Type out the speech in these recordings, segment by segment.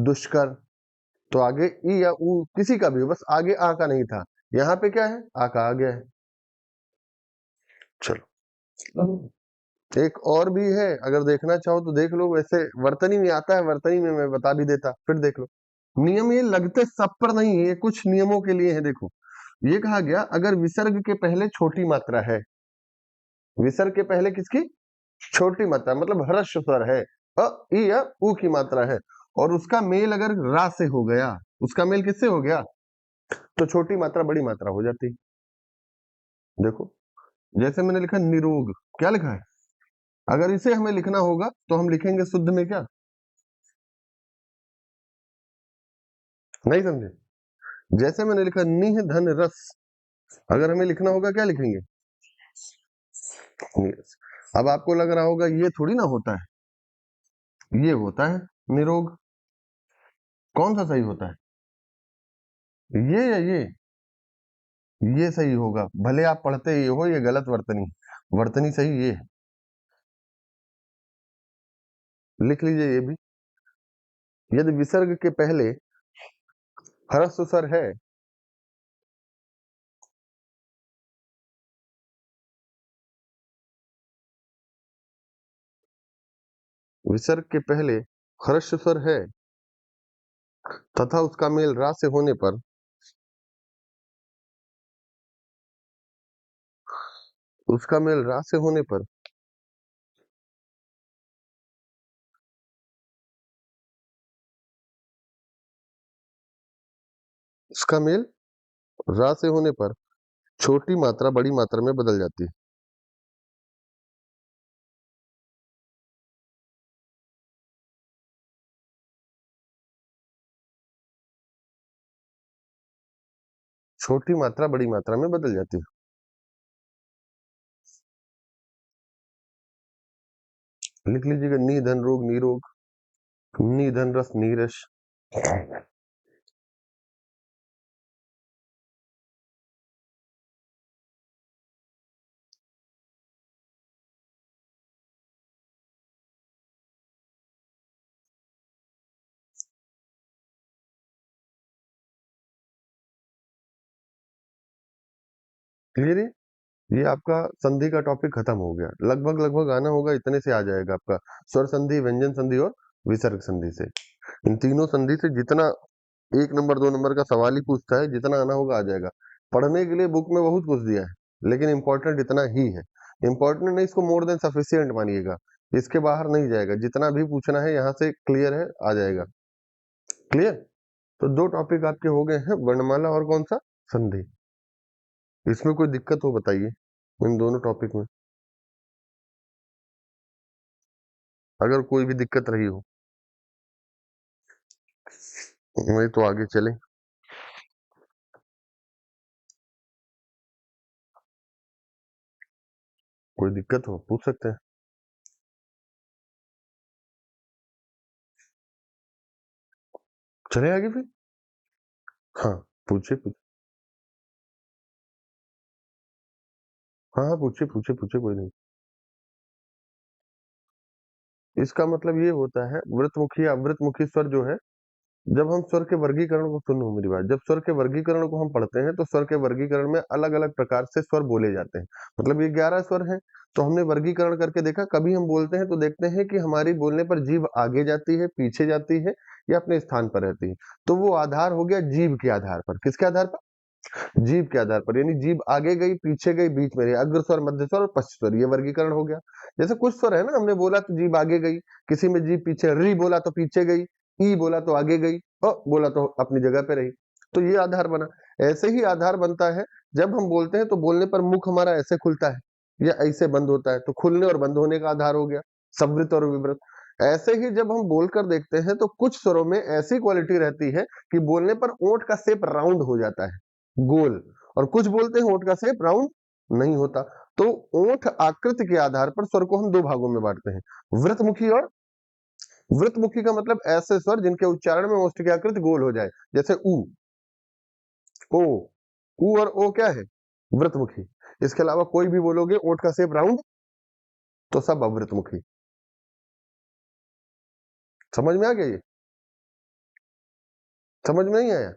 दुष्कर, तो आगे ई या ऊ किसी का भी हो, बस आगे आ का नहीं था। यहाँ पे क्या है, आ का आ गया है। चलो एक और भी है, अगर देखना चाहो तो देख लो। वैसे वर्तनी में आता है, वर्तनी में मैं बता भी देता, फिर देख लो। नियम ये लगते सब पर नहीं है, ये कुछ नियमों के लिए है। देखो ये कहा गया, अगर विसर्ग के पहले छोटी मात्रा है, विसर्ग के पहले किसकी छोटी मात्रा, मतलब ह्रस्व स्वर है, अ ई या ऊ की मात्रा है, और उसका मेल अगर रा से हो गया, उसका मेल किससे हो गया, तो छोटी मात्रा बड़ी मात्रा हो जाती। देखो जैसे मैंने लिखा निरोग, क्या लिखा है, अगर इसे हमें लिखना होगा तो हम लिखेंगे शुद्ध में क्या, नहीं समझे। जैसे मैंने लिखा निह धन रस, अगर हमें लिखना होगा क्या लिखेंगे, निरस। अब आपको लग रहा होगा ये थोड़ी ना होता है, ये होता है निरोग। कौन सा सही होता है, ये या ये सही होगा, भले आप पढ़ते ये हो, ये गलत वर्तनी, वर्तनी सही ये है। लिख लीजिए ये भी, यदि विसर्ग के पहले ह्रस्व स्वर है, विसर्ग के पहले ह्रस्व स्वर है तथा उसका मेल रा से होने पर, उसका मेल रा से होने पर उसका मेल रा से होने पर छोटी मात्रा बड़ी मात्रा में बदल जाती है। छोटी मात्रा बड़ी मात्रा में बदल जाती है। लिख लीजिएगा, निधन रोग निरोग, निधन रस नीरस। क्लियर है, ये आपका संधि का टॉपिक खत्म हो गया। लगभग लगभग आना होगा, इतने से आ जाएगा आपका स्वर संधि, व्यंजन संधि और विसर्ग संधि से। इन तीनों संधि से जितना 1 नंबर 2 नंबर का सवाल ही पूछता है, जितना आना होगा आ जाएगा। पढ़ने के लिए बुक में बहुत कुछ दिया है, लेकिन इंपॉर्टेंट इतना ही है। इंपॉर्टेंट नहीं, इसको मोर देन सफिशियंट मानिएगा, इसके बाहर नहीं जाएगा। जितना भी पूछना है यहाँ से क्लियर है, आ जाएगा। क्लियर, तो 2 टॉपिक आपके हो गए हैं, वर्णमाला और कौन सा, संधि। इसमें कोई दिक्कत हो बताइए इन दोनों टॉपिक में, अगर कोई भी दिक्कत रही हो। नहीं तो आगे चले। कोई दिक्कत हो पूछ सकते हैं। चले आगे फिर, हाँ पूछिए पूछिए, हाँ हाँ पूछिए पूछिए पूछिए, कोई नहीं। इसका मतलब ये होता है, वृत्तमुखी या अवृतमुखी स्वर जो है, जब हम स्वर के वर्गीकरण को, सुनो मेरी बात, जब स्वर के वर्गीकरण को हम पढ़ते हैं तो स्वर के वर्गीकरण में अलग अलग प्रकार से स्वर बोले जाते हैं। मतलब ये 11 स्वर हैं, तो हमने वर्गीकरण करके देखा। कभी हम बोलते हैं तो देखते हैं कि हमारी बोलने पर जीभ आगे जाती है, पीछे जाती है, या अपने स्थान पर रहती है। तो वो आधार हो गया जीभ के आधार पर। किसके आधार पर, जीभ के आधार पर, यानी जीभ आगे गई, पीछे गई, बीच में रही, अग्र स्वर, मध्य स्वर और पश्च स्वर, ये वर्गीकरण हो गया। जैसे कुछ स्वर है ना, हमने बोला तो जीभ आगे गई, किसी में जीभ पीछे, री बोला तो पीछे गई, ई बोला तो आगे गई, अ बोला तो अपनी जगह पे रही, तो ये आधार बना। ऐसे ही आधार बनता है, जब हम बोलते हैं तो बोलने पर मुख हमारा ऐसे खुलता है या ऐसे बंद होता है, तो खुलने और बंद होने का आधार हो गया संवृत और विवृत। ऐसे ही जब हम बोलकर देखते हैं तो कुछ स्वरों में ऐसी क्वालिटी रहती है कि बोलने पर ओंठ का शेप राउंड हो जाता है, गोल, और कुछ बोलते हैं ओंठ का शेप राउंड नहीं होता। तो ओंठ आकृति के आधार पर स्वर को हम 2 भागों में बांटते हैं, वृतमुखी और, वृतमुखी का मतलब ऐसे स्वर जिनके उच्चारण में ओष्ठ की आकृति गोल हो जाए, जैसे ऊ, ओ, ऊ और ओ क्या है, वृतमुखी। इसके अलावा कोई भी बोलोगे ओंठ का शेप राउंड, तो सब अवृतमुखी। समझ में आ गया ये, समझ में नहीं आया?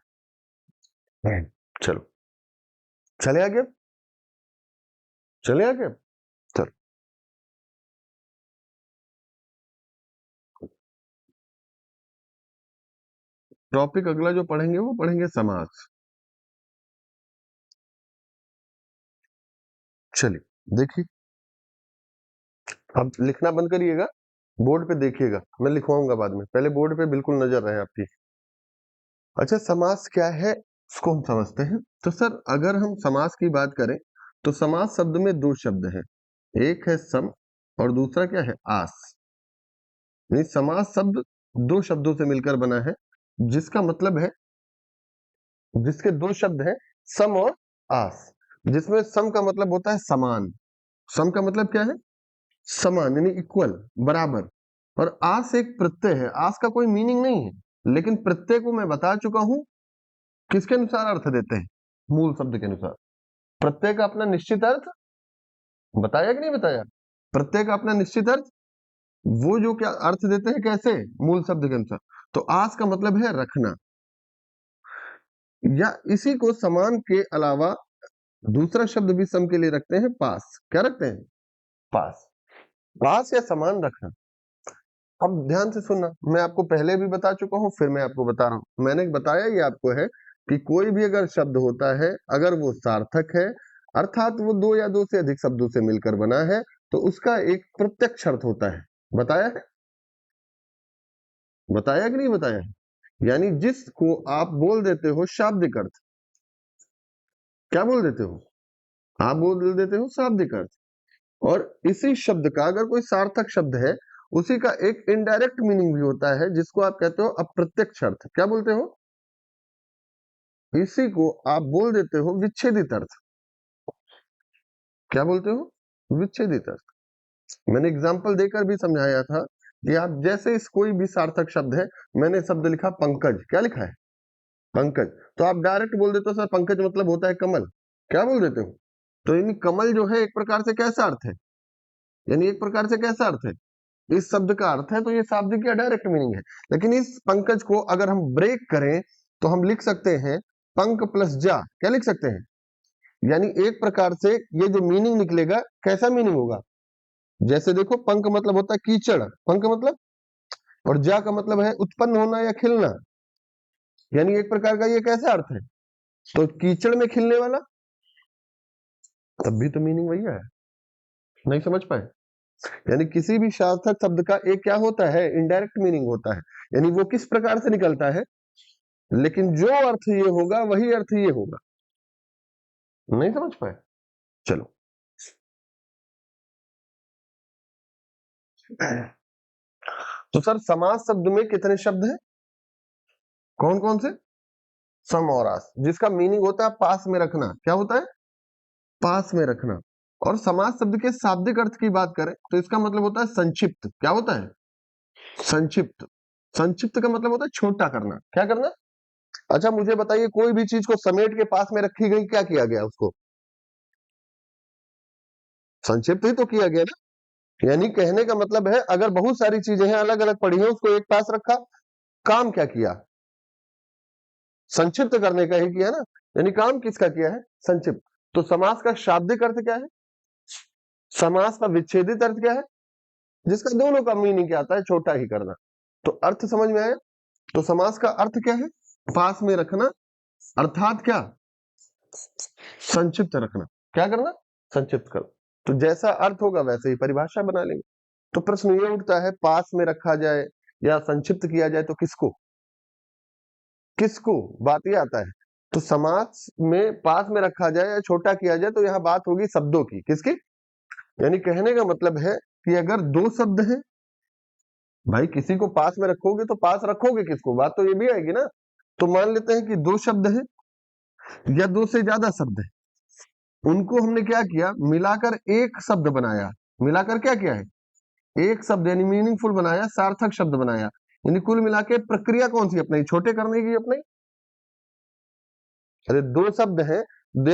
चलो चले आगे, चले आगे। चलो टॉपिक अगला जो पढ़ेंगे वो पढ़ेंगे समास। चलिए देखिए, अब लिखना बंद करिएगा, बोर्ड पे देखिएगा, मैं लिखवाऊंगा बाद में, पहले बोर्ड पे बिल्कुल नजर रहे आपकी। अच्छा, समास क्या है उसको हम समझते हैं। तो सर अगर हम समास की बात करें तो समास शब्द में दो शब्द हैं, एक है सम और दूसरा क्या है, आस। यानी समास शब्द दो शब्दों से मिलकर बना है, जिसका मतलब है, जिसके दो शब्द हैं सम और आस। जिसमें सम का मतलब होता है समान, सम का मतलब क्या है, समान यानी इक्वल, बराबर। और आस एक प्रत्यय है, आस का कोई मीनिंग नहीं है, लेकिन प्रत्यय को मैं बता चुका हूं किसके अनुसार अर्थ देते हैं, मूल शब्द के अनुसार। प्रत्यय का अपना निश्चित अर्थ बताया कि नहीं बताया, प्रत्यय का अपना निश्चित अर्थ, वो जो क्या अर्थ देते हैं, कैसे, मूल शब्द के अनुसार। तो आस का मतलब है रखना, या इसी को समान के अलावा दूसरा शब्द भी सम के लिए रखते हैं, पास। क्या रखते हैं, पास, पास या समान रखना। अब ध्यान से सुनना, मैं आपको पहले भी बता चुका हूं, फिर मैं आपको बता रहा हूं। मैंने बताया ये आपको है कि कोई भी अगर शब्द होता है, अगर वो सार्थक है, अर्थात वो दो या दो से अधिक शब्दों से मिलकर बना है, तो उसका एक प्रत्यक्ष अर्थ होता है। बताया है, बताया कि नहीं बताया है? यानी जिसको आप बोल देते हो शाब्दिक अर्थ, क्या बोल देते हो, आप बोल देते हो शाब्दिक अर्थ। और इसी शब्द का अगर कोई सार्थक शब्द है, उसी का एक इनडायरेक्ट मीनिंग भी होता है, जिसको आप कहते हो अप्रत्यक्ष अर्थ। क्या बोलते हो, इसी को आप बोल देते हो विच्छेदित अर्थ। क्या बोलते हो, विच्छेदित अर्थ। मैंने एग्जाम्पल देकर भी समझाया था कि आप जैसे इस कोई भी सार्थक शब्द है, मैंने शब्द लिखा पंकज, क्या लिखा है, पंकज, तो आप डायरेक्ट बोल देते हो सर पंकज मतलब होता है कमल। क्या बोल देते हो, तो यानी कमल जो है एक प्रकार से कैसा अर्थ है, यानी एक प्रकार से कैसा अर्थ है, इस शब्द का अर्थ है, तो ये शाब्दिक या डायरेक्ट मीनिंग है। लेकिन इस पंकज को अगर हम ब्रेक करें तो हम लिख सकते हैं पंक प्लस जा। क्या लिख सकते हैं, यानी एक प्रकार से ये जो मीनिंग निकलेगा, कैसा मीनिंग होगा, जैसे देखो पंक मतलब होता है कीचड़, पंक मतलब, और जा का मतलब है उत्पन्न होना या खिलना, यानी एक प्रकार का ये कैसा अर्थ है, तो कीचड़ में खिलने वाला, तब भी तो मीनिंग वही है। नहीं समझ पाए, यानी किसी भी सार्थक शब्द का एक क्या होता है, इनडायरेक्ट मीनिंग होता है, यानी वो किस प्रकार से निकलता है, लेकिन जो अर्थ ये होगा वही अर्थ ये होगा। नहीं समझ पाए, चलो तो सर समास शब्द में कितने शब्द हैं, कौन कौन से, सम और आस, जिसका मीनिंग होता है पास में रखना। क्या होता है, पास में रखना। और समास शब्द के शाब्दिक अर्थ की बात करें तो इसका मतलब होता है संक्षिप्त। क्या होता है, संक्षिप्त। संक्षिप्त का मतलब होता है छोटा करना। क्या करना, अच्छा मुझे बताइए, कोई भी चीज को समेट के पास में रखी गई, क्या किया गया उसको, संक्षिप्त ही तो किया गया ना। यानी कहने का मतलब है अगर बहुत सारी चीजें हैं अलग अलग पड़ी हैं, उसको एक पास रखा, काम क्या किया, संक्षिप्त करने का ही किया ना। यानी काम किसका किया है, संक्षिप्त। तो समास का शाब्दिक अर्थ क्या है, समास का विच्छेदित अर्थ क्या है, जिसका दोनों का मीनिंग क्या आता है, छोटा ही करना। तो अर्थ समझ में आया। तो समास का अर्थ क्या है, पास में रखना, अर्थात क्या, संक्षिप्त रखना। क्या करना, संक्षिप्त करना। तो जैसा अर्थ होगा वैसे ही परिभाषा बना लेंगे। तो प्रश्न ये उठता है, पास में रखा जाए या संक्षिप्त किया जाए तो किसको, किसको, बात ये आता है। तो समास में पास में रखा जाए या छोटा किया जाए, तो यहाँ बात होगी शब्दों की, किसकी, यानी कहने का मतलब है कि अगर दो शब्द हैं, भाई किसी को पास में रखोगे तो पास रखोगे किसको, बात तो ये भी आएगी ना। तो मान लेते हैं कि दो शब्द हैं या दो से ज्यादा शब्द हैं, उनको हमने क्या किया, मिलाकर एक शब्द बनाया। मिलाकर क्या किया है, एक शब्द यानी मीनिंगफुल बनाया, सार्थक शब्द बनाया। यानी कुल मिला के प्रक्रिया कौन सी अपनाई, छोटे करने की अपनाई। अरे दो शब्द हैं,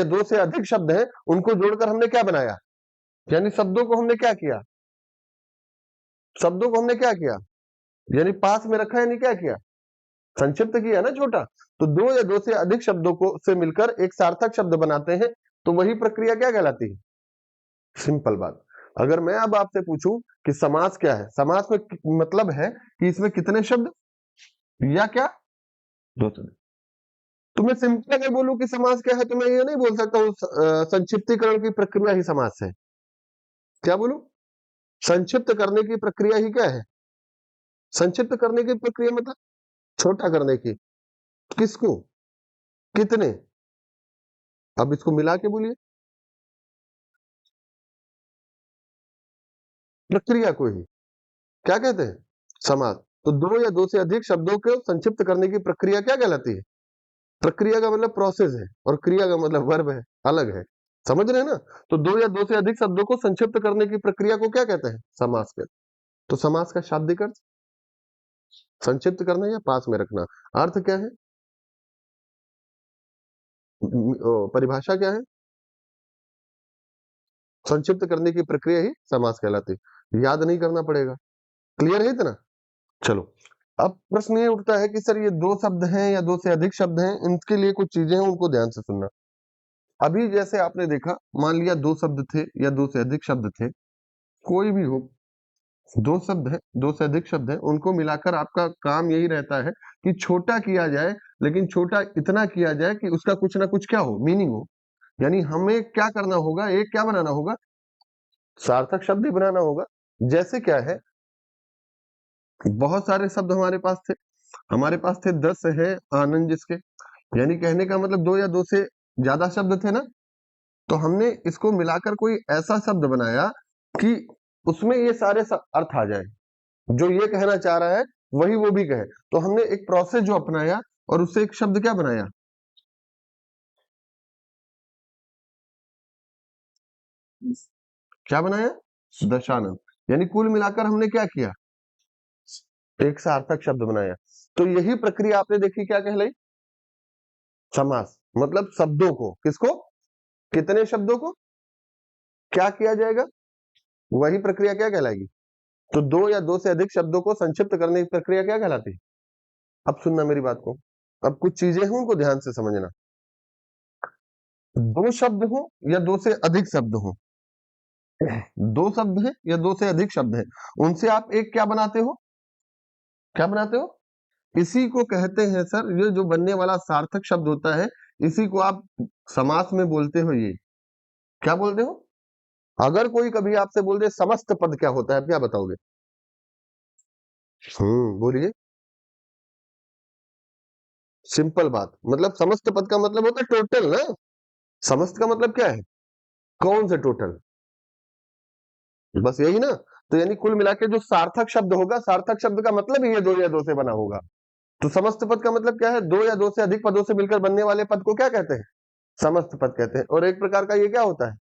दो से अधिक शब्द हैं, उनको जोड़कर हमने क्या बनाया, यानी शब्दों को हमने क्या किया, शब्दों को हमने क्या किया, यानी पास में रखा, यानी क्या किया, संक्षिप्त किया ना छोटा, तो दो या दो से अधिक शब्दों को से मिलकर एक सार्थक शब्द बनाते हैं, तो वही प्रक्रिया क्या कहलाती है? सिंपल बात। अगर मैं अब आपसे पूछूं कि समास क्या है, समास में मतलब है कि इसमें कितने शब्द या क्या, दो शब्द। तो मैं सिंपल अगर बोलूं कि समास क्या है, तो मैं ये नहीं बोल सकता हूँ संक्षिप्तीकरण की प्रक्रिया ही समास है। क्या बोलूं? संक्षिप्त करने की प्रक्रिया ही क्या है? संक्षिप्त करने की प्रक्रिया मतलब छोटा करने की। किसको? कितने? अब इसको मिला के बोलिए। प्रक्रिया को ही क्या कहते हैं? समास। तो दो या दो से अधिक शब्दों को संक्षिप्त करने की प्रक्रिया क्या कहलाती है? प्रक्रिया का मतलब प्रोसेस है और क्रिया का मतलब वर्ब है, अलग है। समझ रहे हैं ना? तो दो या दो से अधिक शब्दों को संक्षिप्त करने की प्रक्रिया को क्या कहते हैं? समास कहते हैं। तो समास का शाब्दिक अर्थ संक्षिप्त करना या पास में रखना। अर्थ क्या है? परिभाषा क्या है? संक्षिप्त करने की प्रक्रिया ही समास कहलाती है। याद नहीं करना पड़ेगा। क्लियर है इतना? चलो, अब प्रश्न ये उठता है कि सर ये दो शब्द हैं या दो से अधिक शब्द हैं, इनके लिए कुछ चीजें हैं, उनको ध्यान से सुनना। अभी जैसे आपने देखा, मान लिया दो शब्द थे या दो से अधिक शब्द थे, कोई भी हो, दो शब्द है, दो से अधिक शब्द है, उनको मिलाकर आपका काम यही रहता है कि छोटा किया जाए, लेकिन छोटा इतना किया जाए कि उसका कुछ ना कुछ क्या हो, मीनिंग हो। यानी हमें क्या करना होगा, एक क्या बनाना होगा, सार्थक शब्द ही बनाना होगा। जैसे क्या है, बहुत सारे शब्द हमारे पास थे 10 है आनंद जिसके, यानी कहने का मतलब दो या दो से ज्यादा शब्द थे ना, तो हमने इसको मिलाकर कोई ऐसा शब्द बनाया कि उसमें ये सारे अर्थ आ जाए, जो ये कहना चाह रहा है वही वो भी कहे। तो हमने एक प्रोसेस जो अपनाया और उससे एक शब्द क्या बनाया, क्या बनाया, दशानन। यानी कुल मिलाकर हमने क्या किया, एक सार्थक शब्द बनाया। तो यही प्रक्रिया आपने देखी क्या कहलाई, समास। मतलब शब्दों को, किसको, कितने शब्दों को क्या किया जाएगा, वही प्रक्रिया क्या कहलाएगी। तो दो या दो से अधिक शब्दों को संक्षिप्त करने की प्रक्रिया क्या कहलाती है। अब सुनना मेरी बात को, अब कुछ चीजें हैं उनको ध्यान से समझना। दो शब्द हो या दो से अधिक शब्द हो, दो शब्द हैं या दो से अधिक शब्द हैं, उनसे आप एक क्या बनाते हो, क्या बनाते हो, इसी को कहते हैं सर, ये जो बनने वाला सार्थक शब्द होता है, इसी को आप समास में बोलते हो। ये क्या बोलते हो? अगर कोई कभी आपसे बोल दे समस्त पद क्या होता है, क्या बताओगे? बोलिए। सिंपल बात, मतलब समस्त पद का मतलब होता है टोटल ना। समस्त का मतलब क्या है, कौन से टोटल, बस यही ना। तो यानी कुल मिला के जो सार्थक शब्द होगा, सार्थक शब्द का मतलब ही ये दो या दो से बना होगा। तो समस्त पद का मतलब क्या है, दो या दो से अधिक पदों से मिलकर बनने वाले पद को क्या कहते हैं, समस्त पद कहते हैं। और एक प्रकार का ये क्या होता है,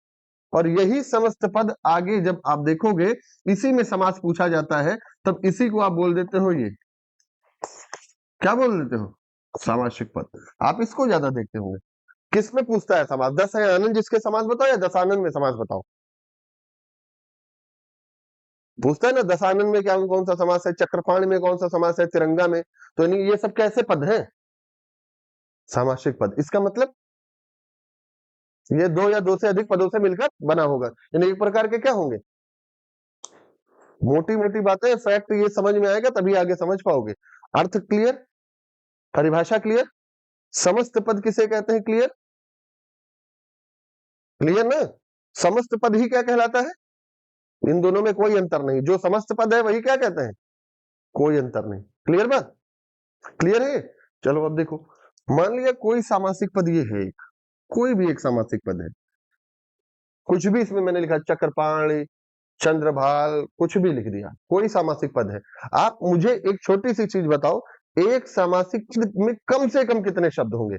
और यही समस्त पद आगे जब आप देखोगे, इसी में समास पूछा जाता है, तब इसी को आप बोल देते हो, ये क्या बोल देते हो, सामासिक पद। आप इसको ज्यादा देखते होंगे। किस में पूछता है समास, दस है आनंद जिसके समास बताओ या दशानंद में समास बताओ। पूछता है ना दशानंद में क्या कौन सा समास है, चक्रपाण में कौन सा समास है, तिरंगा में। तो यानी ये सब कैसे पद हैं, सामासिक पद। इसका मतलब ये दो या दो से अधिक पदों से मिलकर बना होगा, यानी एक प्रकार के क्या होंगे, मोटी मोटी बातें, फैक्ट ये समझ में आएगा तभी आगे समझ पाओगे। अर्थ क्लियर, परिभाषा क्लियर, समस्त पद किसे कहते हैं, क्लियर, क्लियर ना। समस्त पद ही क्या कहलाता है, इन दोनों में कोई अंतर नहीं, जो समस्त पद है वही क्या कहते हैं, कोई अंतर नहीं। क्लियर बात, क्लियर है। चलो अब देखो, मान लिया कोई सामासिक पद ये है एक, कोई भी एक सामासिक पद है, कुछ भी इसमें मैंने लिखा, चक्रपाणी, चंद्रभाल, कुछ भी लिख दिया, कोई सामासिक पद है। आप मुझे एक छोटी सी चीज बताओ, एक सामासिक पद में कम से कम कितने शब्द होंगे,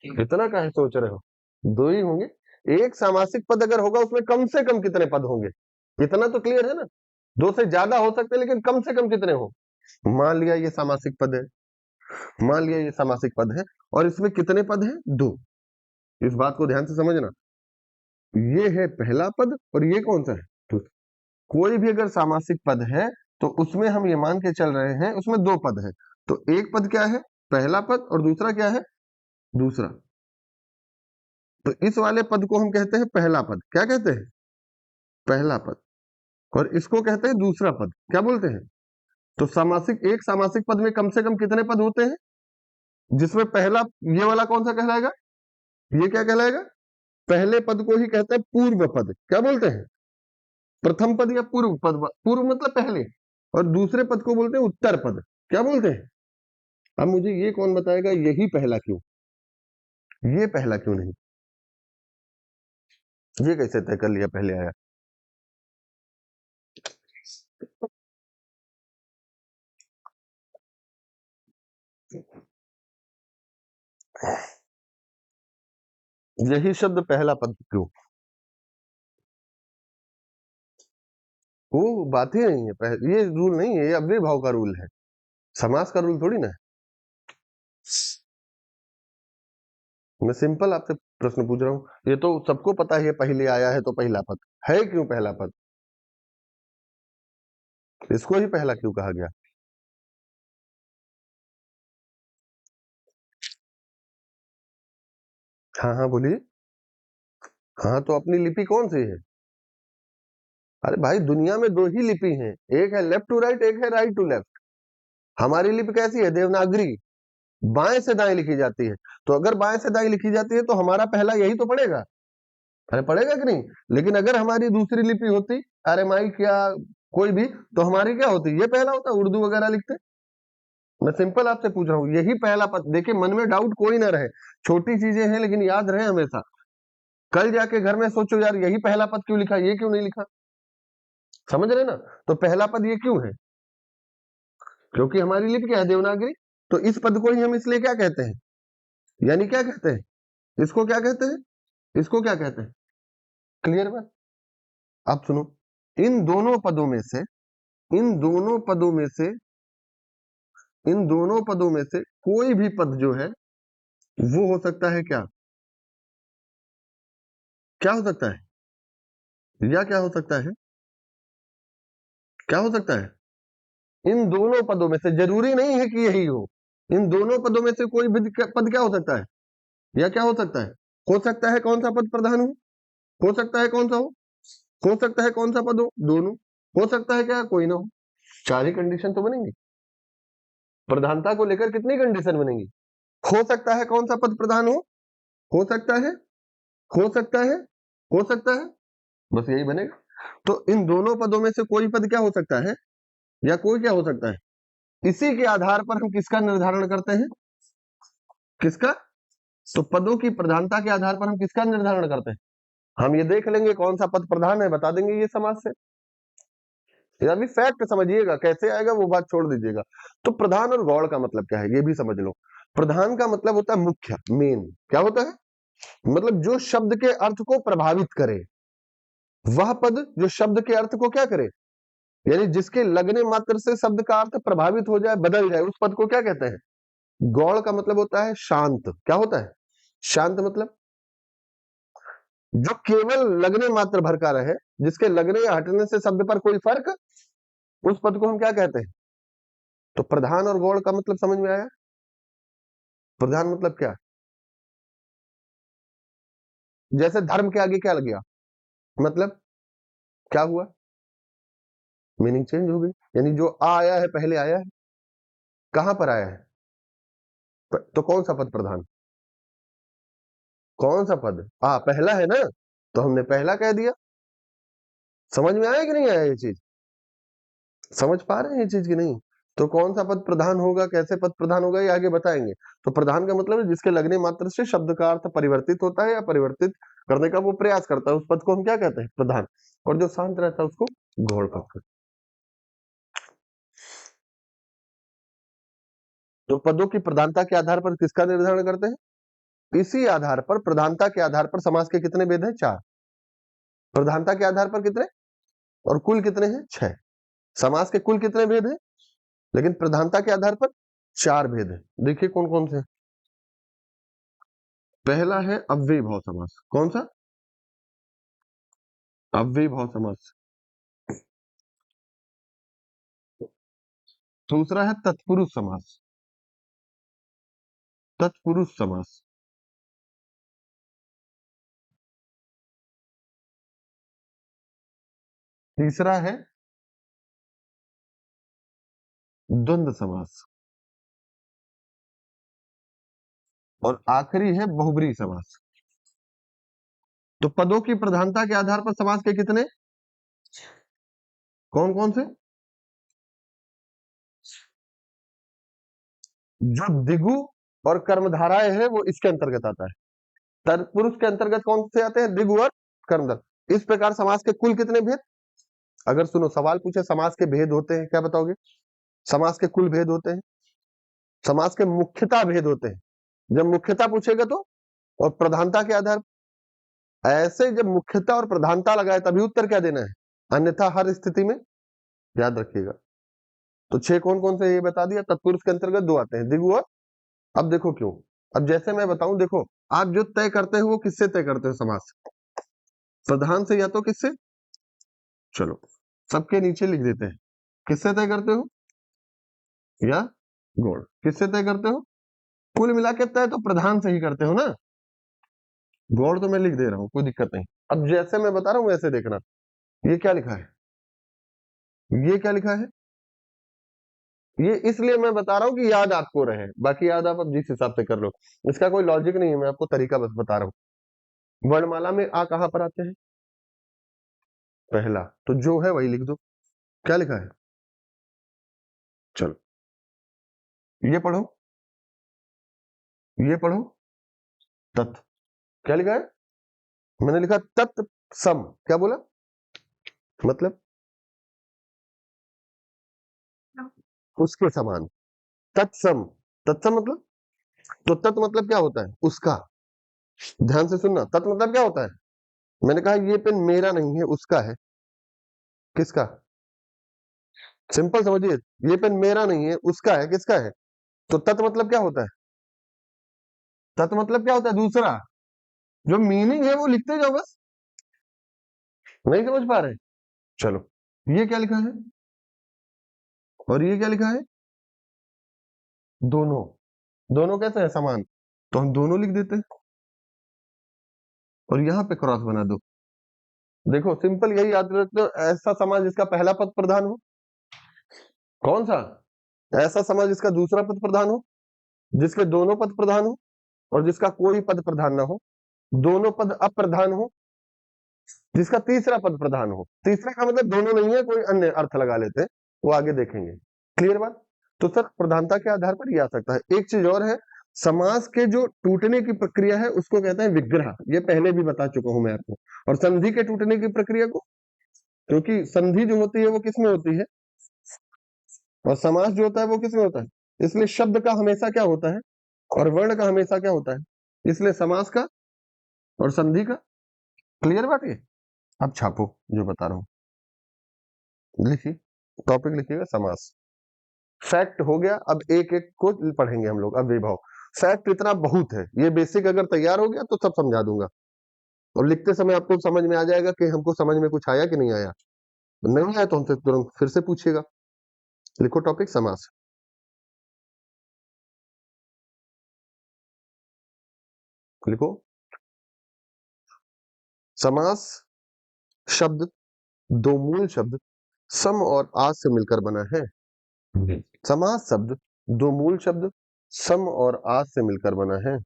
इतना काहे सोच रहे हो, दो ही होंगे। एक सामासिक पद अगर होगा उसमें कम से कम कितने पद होंगे, इतना तो क्लियर है ना। दो से ज्यादा हो सकते हैं, लेकिन कम से कम कितने हो। मान लिया ये सामासिक पद है, मान लिया ये सामासिक पद है, और इसमें कितने पद हैं, दो। इस बात को ध्यान से समझना, ये है पहला पद और ये कौन सा है, दूसरा। कोई भी अगर सामासिक पद है तो उसमें हम ये मान के चल रहे हैं, उसमें दो पद है, तो एक पद क्या है, पहला पद, और दूसरा क्या है, दूसरा। तो इस वाले पद को हम कहते हैं पहला पद। क्या कहते हैं, पहला पद। और इसको कहते हैं दूसरा पद। क्या बोलते हैं, तो सामासिक, एक सामासिक पद में कम से कम कितने पद होते हैं, जिसमें पहला, ये वाला कौन सा कहलाएगा, ये क्या कहलाएगा, पहले पद को ही कहते हैं पूर्व पद। क्या बोलते हैं, प्रथम पद या पूर्व पद। पूर्व मतलब पहले, और दूसरे पद को बोलते हैं उत्तर पद। क्या बोलते हैं। अब मुझे ये कौन बताएगा, यही पहला क्यों, ये पहला क्यों नहीं, ये कैसे तय कर लिया पहले आया। यही शब्द पहला पद क्यों, वो बात ही नहीं है, ये रूल नहीं है, ये अव्यय भाव का रूल है, समास का रूल थोड़ी ना है। मैं सिंपल आपसे प्रश्न पूछ रहा हूं, ये तो सबको पता है, पहले आया है तो पहला पद है, क्यों पहला पद, इसको ही पहला क्यों कहा गया। हाँ हाँ बोलिए। हाँ, तो अपनी लिपि कौन सी है। अरे भाई, दुनिया में दो ही लिपि हैं, एक है लेफ्ट टू राइट, एक है राइट टू लेफ्ट। हमारी लिपि कैसी है, देवनागरी, बाएं से दाएं लिखी जाती है। तो अगर बाएं से दाएं लिखी जाती है तो हमारा पहला यही तो पड़ेगा। अरे पड़ेगा कि नहीं। लेकिन अगर हमारी दूसरी लिपि होती, अरेमाइक या कोई भी, तो हमारी क्या होती, ये पहला होता, उर्दू वगैरह लिखते। मैं सिंपल आपसे पूछ रहा हूँ, यही पहला पद। देखिए, मन में डाउट कोई ना रहे, छोटी चीजें हैं लेकिन याद रहे हमेशा। कल जाके घर में सोचो, यार यही पहला पद क्यों लिखा, ये क्यों नहीं लिखा। समझ रहे ना। तो पहला पद ये क्यों है, क्योंकि हमारी लिपि क्या है, देवनागरी। तो इस पद को ही हम इसलिए क्या कहते हैं, यानी क्या कहते हैं, इसको क्या कहते हैं, इसको क्या कहते हैं। क्लियर बात। अब सुनो, इन दोनों पदों में से, इन दोनों पदों में से, इन दोनों पदों में से कोई भी पद जो है वो हो सकता है क्या, क्या हो सकता है, या क्या हो सकता है, क्या हो सकता है। इन दोनों पदों में से, जरूरी नहीं है कि यही हो, इन दोनों पदों में से कोई भी पद क्या हो सकता है, या क्या हो सकता है। हो सकता है कौन सा पद प्रधान हो सकता है कौन सा हो सकता है कौन सा पद हो, दोनों। हो सकता है क्या, कोई ना हो। चार ही कंडीशन तो बनेंगी। प्रधानता को लेकर कितनी कंडीशन बनेंगी। हो सकता है कौन सा पद प्रधान हो सकता है, हो सकता है, हो सकता है, बस यही बनेगा। तो इन दोनों पदों में से कोई पद क्या हो सकता है, या कोई क्या हो सकता है। इसी के आधार पर हम किसका निर्धारण करते हैं, किसका। तो पदों की प्रधानता के आधार पर हम किसका निर्धारण करते हैं, हम ये देख लेंगे कौन सा पद प्रधान है, बता देंगे ये समाज से। ये अभी फैक्ट समझिएगा, कैसे आएगा वो बात छोड़ दीजिएगा। तो प्रधान और गौड़ का मतलब क्या है, ये भी समझ लो। प्रधान का मतलब होता है मुख्य, मेन। क्या होता है, मतलब जो शब्द के अर्थ को प्रभावित करे, वह पद जो शब्द के अर्थ को क्या करे, यानी जिसके लगने मात्र से शब्द का अर्थ प्रभावित हो जाए, बदल जाए, उस पद को क्या कहते हैं। गौड़ का मतलब होता है शांत। क्या होता है, शांत मतलब जो केवल लगने मात्र भर का रहे, जिसके लगने या हटने से शब्द पर कोई फर्क, उस पद को हम क्या कहते हैं। तो प्रधान और गौड़ का मतलब समझ में आया। प्रधान मतलब क्या, जैसे धर्म के आगे क्या लग गया, मतलब क्या हुआ, मीनिंग चेंज हो गई। यानी जो आ आया है, पहले आया है, कहां पर आया है, तो कौन सा पद प्रधान, कौन सा पद, आ पहला है ना, तो हमने पहला कह दिया। समझ में आया कि नहीं आया ये चीज, समझ पा रहे हैं ये चीज की नहीं। तो कौन सा पद प्रधान होगा, कैसे पद प्रधान होगा, ये आगे बताएंगे। तो प्रधान का मतलब है जिसके लगने मात्र से शब्द का अर्थ परिवर्तित होता है, या परिवर्तित करने का वो प्रयास करता है, उस पद को हम क्या कहते हैं, प्रधान। और जो शांत रहता है उसको गौड़ पद। तो पदों की प्रधानता के आधार पर किसका निर्धारण करते हैं, इसी आधार पर, प्रधानता के आधार पर समास के कितने भेद हैं, चार। प्रधानता के आधार पर कितने, और कुल कितने हैं, छह। समास के कुल कितने भेद हैं, लेकिन प्रधानता के आधार पर चार भेद हैं। देखिए कौन कौन से। पहला है अव्ययी भाव समास। कौन सा, अव्ययी भाव समास। दूसरा है तत्पुरुष समास। तत्पुरुष समास। तीसरा है द्वंद्व समास। और आखिरी है बहुब्रीहि समास। तो पदों की प्रधानता के आधार पर समास के कितने, कौन कौन से? जो दिगु और कर्मधाराएं है वो इसके अंतर्गत आता है। तत्पुरुष के अंतर्गत कौन से आते हैं? दिगु और कर्मधार। इस प्रकार समास के कुल कितने भेद? अगर सुनो, सवाल पूछे समास के भेद होते हैं, क्या बताओगे? समास के कुल भेद होते हैं, समास के मुख्यता भेद होते हैं। जब मुख्यता पूछेगा तो, और प्रधानता के आधार, ऐसे जब मुख्यता और प्रधानता लगाए तभी उत्तर क्या देना है, अन्यथा हर स्थिति में, याद रखिएगा। तो 6 कौन कौन से ये बता दिया। तत्पुरुष के अंतर्गत 2 आते हैं, दिगु और, अब देखो क्यों, अब जैसे मैं बताऊं, देखो आप जो तय करते हो वो किससे तय करते हो? समास प्रधान से या तो किससे, चलो सबके नीचे लिख देते हैं, किससे तय करते हो, या गौड़ किससे तय करते हो? कुल मिला के तय तो प्रधान से ही करते हो ना, गौड़ तो मैं लिख दे रहा हूं, कोई दिक्कत नहीं। अब जैसे मैं बता रहा हूं वैसे देखना, ये क्या लिखा है, ये क्या लिखा है, ये इसलिए मैं बता रहा हूं कि याद आपको रहे, बाकी याद आप अब जिस हिसाब से कर लो, इसका कोई लॉजिक नहीं है, मैं आपको तरीका बस बता रहा हूं। वर्णमाला में आ कहां पर आते हैं? पहला, तो जो है वही लिख दो। क्या लिखा है, चलो ये पढ़ो, ये पढ़ो, तत्, क्या लिखा है? मैंने लिखा तत् सम, क्या बोला? मतलब उसके समान, तत्सम। तत्सम मतलब, तो तत् मतलब क्या होता है? उसका। ध्यान से सुनना, तत् मतलब क्या होता है? मैंने कहा ये पेन मेरा नहीं है, उसका है। किसका? सिंपल समझिए, ये पेन मेरा नहीं है, उसका है। किसका है? तो तत् मतलब क्या होता है? तत् मतलब क्या होता है? दूसरा। जो मीनिंग है वो लिखते जाओ बस। नहीं समझ पा रहे? चलो, ये क्या लिखा है और ये क्या लिखा है? दोनों। दोनों कैसे है? समान। तो हम दोनों लिख देते हैं और यहां पे क्रॉस बना दो। देखो सिंपल, यही याद रखते हो, ऐसा समाज जिसका पहला पद प्रधान हो। कौन सा? ऐसा समाज जिसका दूसरा पद प्रधान हो, जिसके दोनों पद प्रधान हो, और जिसका कोई पद प्रधान ना हो, दोनों पद अप्रधान हो, जिसका तीसरा पद प्रधान हो। तीसरा का मतलब दोनों नहीं है, कोई अन्य अर्थ लगा लेते हैं, वो आगे देखेंगे। क्लियर बात? तो सर प्रधानता के आधार पर ये आ सकता है। एक चीज और है, समास के जो टूटने की प्रक्रिया है उसको कहते हैं विग्रह, ये पहले भी बता चुका हूं मैं आपको। और संधि के टूटने की प्रक्रिया को, क्योंकि संधि जो होती है वो किसमें होती है, और समास जो होता है वो किसमें होता है। इसलिए शब्द का हमेशा क्या होता है, और वर्ण का हमेशा क्या होता है, इसलिए समास का और संधि का। क्लियर बात ये? अब छापो जो बता रहा हूं, लिखिए, टॉपिक लिखिएगा समास। फैक्ट हो गया, अब एक एक को पढ़ेंगे हम लोग। अब विभव, फैक्ट इतना बहुत है, ये बेसिक अगर तैयार हो गया तो सब समझा दूंगा, और लिखते समय आपको समझ में आ जाएगा कि हमको समझ में कुछ आया कि नहीं आया। नहीं आया तो हमसे तुरंत फिर से पूछिएगा। लिखो टॉपिक समास। लिखो, समास शब्द दो मूल शब्द सम और आज से मिलकर बना है। समास शब्द दो मूल शब्द सम और आज से मिलकर बना है।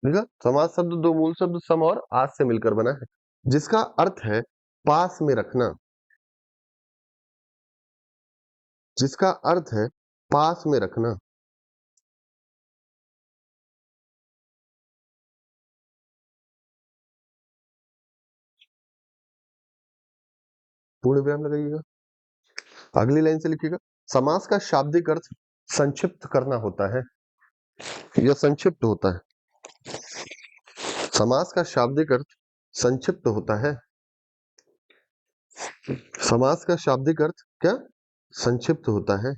देखा, समास शब्द दो मूल शब्द सम और आज से मिलकर बना है, जिसका अर्थ है पास में रखना, जिसका अर्थ है पास में रखना। पूर्ण विराम लगाइएगा, अगली लाइन से लिखिएगा। समास का शाब्दिक अर्थ संक्षिप्त करना होता है, यह संक्षिप्त होता है। समास का शाब्दिक अर्थ संक्षिप्त होता है। समास का शाब्दिक अर्थ क्या? संक्षिप्त होता है।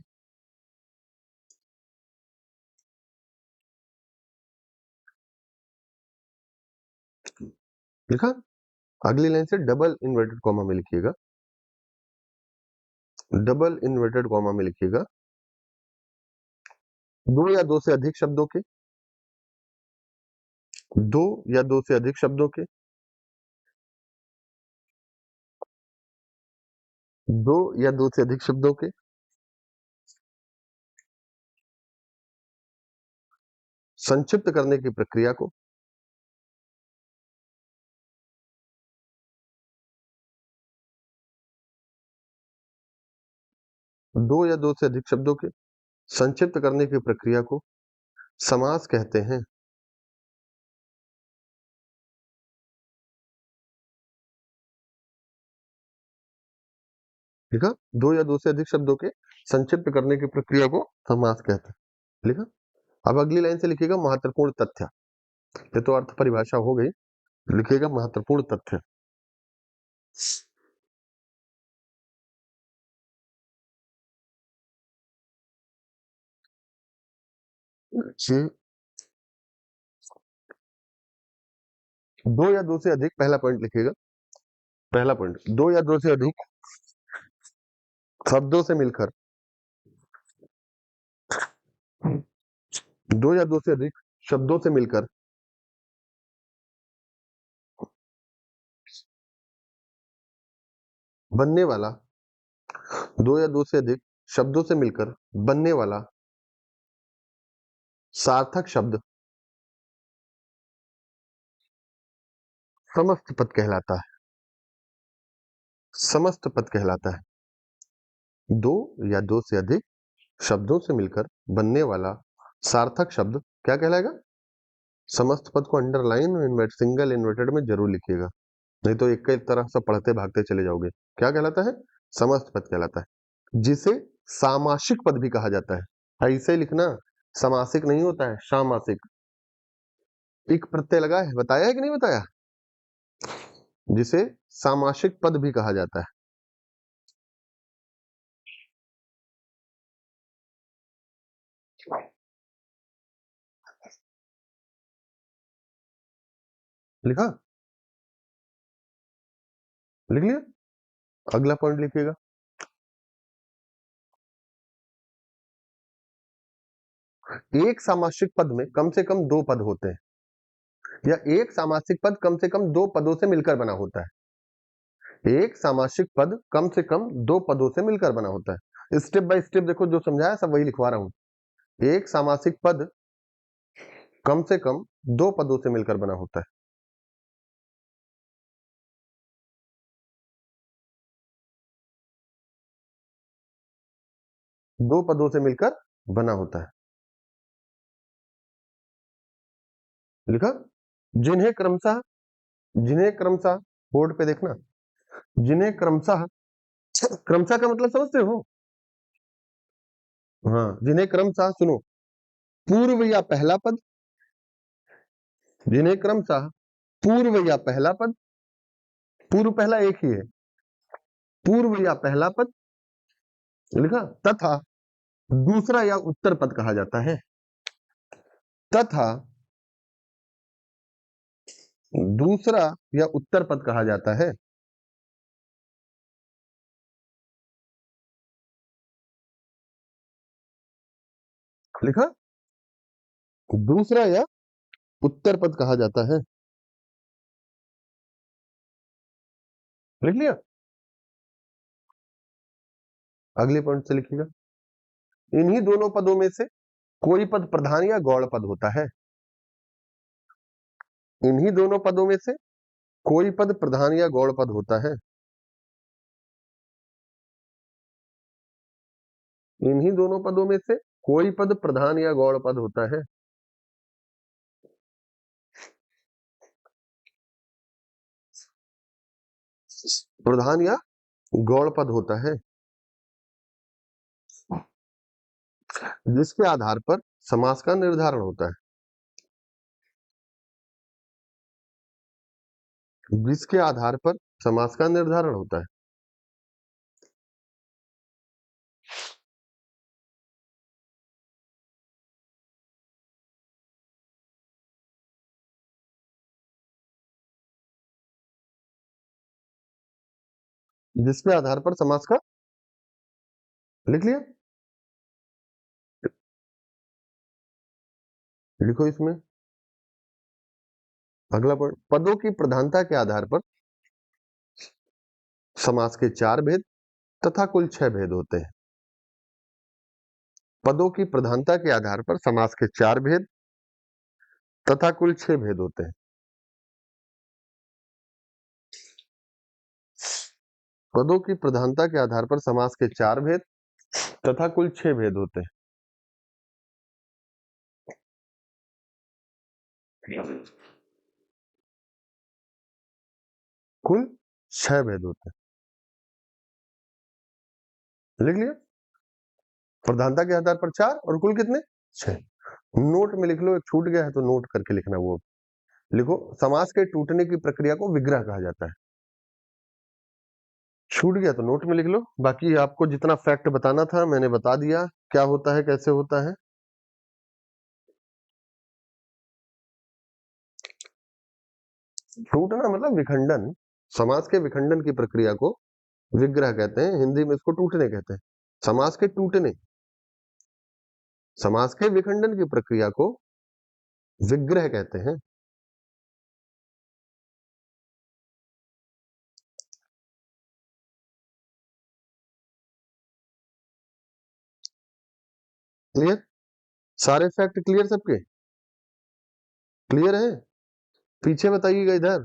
लिखा? अगली लाइन से डबल इन्वर्टेड कॉमा में लिखिएगा। डबल इन्वर्टेड कॉमा में लिखिएगा, दो या दो से अधिक शब्दों के, दो या दो से अधिक शब्दों के, दो या दो से अधिक शब्दों के संक्षिप्त करने की प्रक्रिया को, दो या दो से अधिक शब्दों के संक्षिप्त करने की प्रक्रिया को समास कहते हैं। लिखा? दो या दो से अधिक शब्दों के संक्षिप्त करने की प्रक्रिया को समास कहते हैं। लिखा? अब अगली लाइन से लिखिएगा महत्वपूर्ण तथ्य। ये तो अर्थ परिभाषा हो गई, लिखिएगा महत्वपूर्ण तथ्य। ये दो या दो से अधिक, पहला पॉइंट लिखिएगा, पहला पॉइंट, दो या दो से अधिक शब्दों से मिलकर, दो या दो से अधिक शब्दों से मिलकर बनने वाला, दो या दो से अधिक शब्दों से मिलकर बनने वाला सार्थक शब्द समस्त पद कहलाता है। समस्त पद कहलाता है। दो या दो से अधिक शब्दों से मिलकर बनने वाला सार्थक शब्द क्या कहलाएगा? समस्त पद को अंडरलाइन सिंगल इन्वर्टेड में जरूर लिखिएगा, नहीं तो एक ही तरह से पढ़ते भागते चले जाओगे। क्या कहलाता है? समस्त पद कहलाता है, जिसे सामासिक पद भी कहा जाता है। ऐसे ही लिखना, समासिक नहीं होता है, सामासिक। एक प्रत्यय लगा है, बताया है कि नहीं बताया? जिसे सामासिक पद भी कहा जाता है। लिखा? लिख लिया? अगला पॉइंट लिखिएगा, एक सामासिक पद में कम से कम दो पद होते हैं, या एक सामासिक पद कम से कम दो पदों से मिलकर बना होता है। एक सामासिक पद कम से कम दो पदों से मिलकर बना होता है। स्टेप बाय स्टेप देखो, जो समझाया सब वही लिखवा रहा हूं। एक सामासिक पद कम से कम दो पदों से मिलकर बना होता है। दो पदों से मिलकर बना होता है। लिखा? जिन्हें क्रमशः, जिन्हें क्रमशः, बोर्ड पे देखना, जिन्हें क्रमशः, क्रमशः का मतलब समझते हो? हाँ, जिन्हें क्रमशः, सुनो, पूर्व या पहला पद, जिन्हें क्रमशः पूर्व या पहला पद, पूर्व पहला एक ही है, पूर्व या पहला पद, लिखा, तथा दूसरा या उत्तर पद कहा जाता है। तथा दूसरा या उत्तर पद कहा जाता है। लिखा? दूसरा या उत्तर पद कहा जाता है। लिख लिया? अगले पॉइंट से लिखिएगा, इन्हीं दोनों पदों में से कोई पद प्रधान या गौड़ पद होता है। इन्हीं दोनों पदों में से कोई पद प्रधान या गौड़ पद होता है। इन्हीं दोनों पदों में से कोई पद प्रधान या गौड़ पद होता है। प्रधान या गौड़ पद होता है, जिसके आधार पर समास का निर्धारण होता है। जिसके आधार पर समास का निर्धारण होता है। जिसके आधार पर समास का, लिख लिया, लिखो इसमें अगला पॉइंट, पदों की प्रधानता के आधार पर समास के 4 भेद तथा कुल 6 भेद होते हैं। पदों की प्रधानता के आधार पर समास के 4 भेद तथा कुल 6 भेद होते हैं। पदों की प्रधानता के आधार पर समास के 4 भेद तथा कुल 6 भेद होते हैं। कुल 6 भेद होते हैं, लिख लिया। प्रधानता के आधार पर 4 और कुल कितने, 6। नोट में लिख लो, एक छूट गया है तो नोट करके लिखना, वो लिखो, समास के टूटने की प्रक्रिया को विग्रह कहा जाता है। छूट गया तो नोट में लिख लो। बाकी आपको जितना फैक्ट बताना था मैंने बता दिया, क्या होता है कैसे होता है। टूटना मतलब विखंडन, समास के विखंडन की प्रक्रिया को विग्रह कहते हैं, हिंदी में इसको टूटने कहते हैं। समास के टूटने, समास के विखंडन की प्रक्रिया को विग्रह कहते हैं। क्लियर, सारे फैक्ट क्लियर सबके, क्लियर है? पीछे बताइएगा इधर,